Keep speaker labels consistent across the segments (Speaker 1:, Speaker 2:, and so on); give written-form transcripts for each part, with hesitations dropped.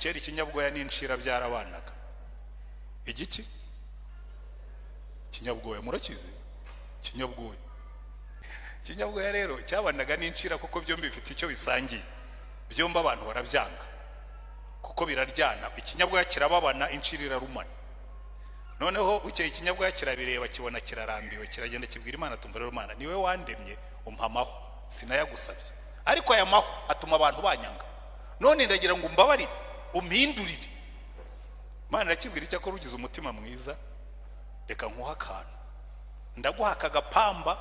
Speaker 1: kera ikinyabwoya n'incira byarabanaga. Igiki kinyabwoya murakizi? Kinyabwoya rero cyabanaga n'incira kuko byombi bifite icyo bisangiye. Byombi abantu barabyanga kuko biraryana. Ikinyabwoya kirababana, incira irarumana. Noneho ukeye ikinyabwoya kirabireba kibona kirarambiwe, kiragenda kibwira Imana, tumva rero Imana niwe wandemye umpamaho, sinayagusabye, ariko aya maho atuma abantu banyanga, none ndagira ngo umbabarire umpindurire. Imana yakibwira icyo akora, ugize umutima mwiza, reka nkuha akantu, ndaguha akagapamba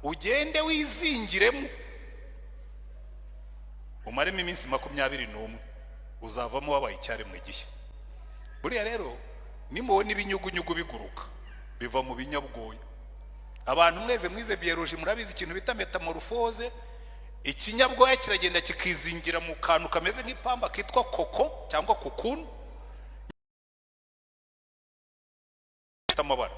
Speaker 1: ugende wizingiremo umaremo iminsi 21 uzavamo wabaye icyaremwe gishya. Buriya rero nimubona ibinyugunyugu biguruka biva mu binyabwoya. Abantu mweze mwize biology murabizi ikintu bita metamorphose. Ikinyabwoya kiragenda kikizingira mu kantu kameze nk'ipamba kitwa koko cyangwa cocoon. Tamabara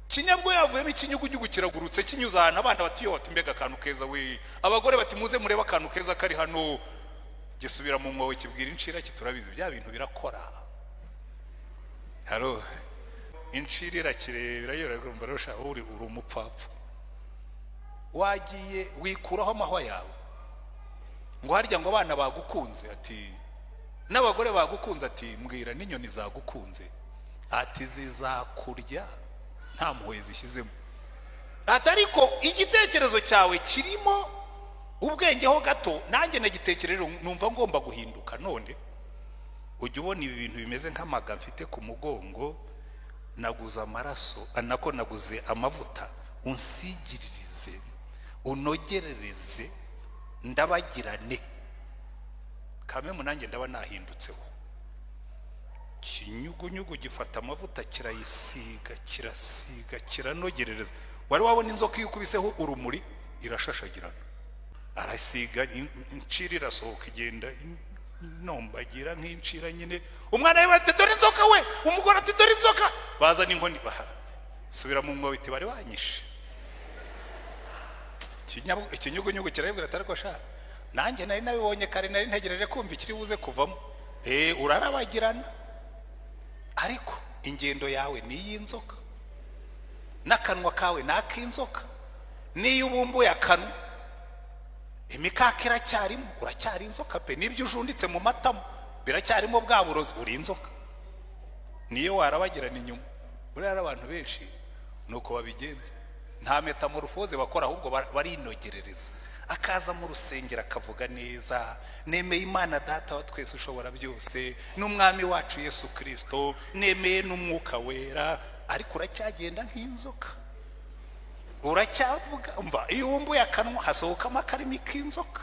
Speaker 1: kinyabwoya yavuyemo ikinyugunyugu kiragurutse kinyuza ahantu abana batiyo batimbega akantu keza we, abagore bati muze mureba akantu keza kari hano, gisubira mu mwobo kibwira incira kiturabizi bya bintu birakora. Haro incirira kirebera yoragomba rosha uri umupfapfu, wagiye wikuraho amahwa yawe ngo harya ngo abana bagukunze, ati n'abagore bagukunze, ati mbwira n'inyoni zagukunze, ati zizakurya nta mpuhwe zishyizemo. Atariko igitekerezo cyawe kirimo ubwenge ho gato, nanjye nagitekereje numva ngomba guhinduka. None ujye ubona ibi bintu bimeze nk'amaga mfite ku mugongo, naguze amaraso, anako naguze amavuta, unsigiririze unogerereze ndabagirane, kame munange ndaba nahindutseho. Kinyugunyugu gifata amavuta kirayisiga, kirasiga, kiranogerereza. Wari wabona inzoka yukubiseho urumuri irashashagirana, arasiga, incira irasohoka igenda nombagira nk'incira nyine. Umwana we ati dore inzoka we, umugore ati dore inzoka, bazana inkoni subira mu mwobo iti bari banyishe. Ikinyugunyugu kirabibwira atariko sha nanjye nari nabibonye kare, nari ntegereje kumva ikiri buze kuvamo. Urarabagirana, ariko ingendo yawe ni y'inzoka, n'akanwa kawe n'ak'inzoka. Niyo ubumbuye akanwa imikaka iracyarimo, uracyari inzoka pe. Nibyo ujunditse mu matamo biracyarimo bwa burozi, uri inzoka. Niyo warabagirana inyuma. Buriya abantu benshi nuko babigenza, nta metamorphose bakora, ahubwo barinogerereza. Akaza mu rusengero akavuga neza, nemeye Imana data wa twese ushobora byose, n'umwami wacu Yesu Kristo, nemeye n'umwuka wera, ariko uracyagenda nk'inzoka, uracyavuga. Umva iyo wumbuye akanwa hasohokamo akarimi k'inzoka.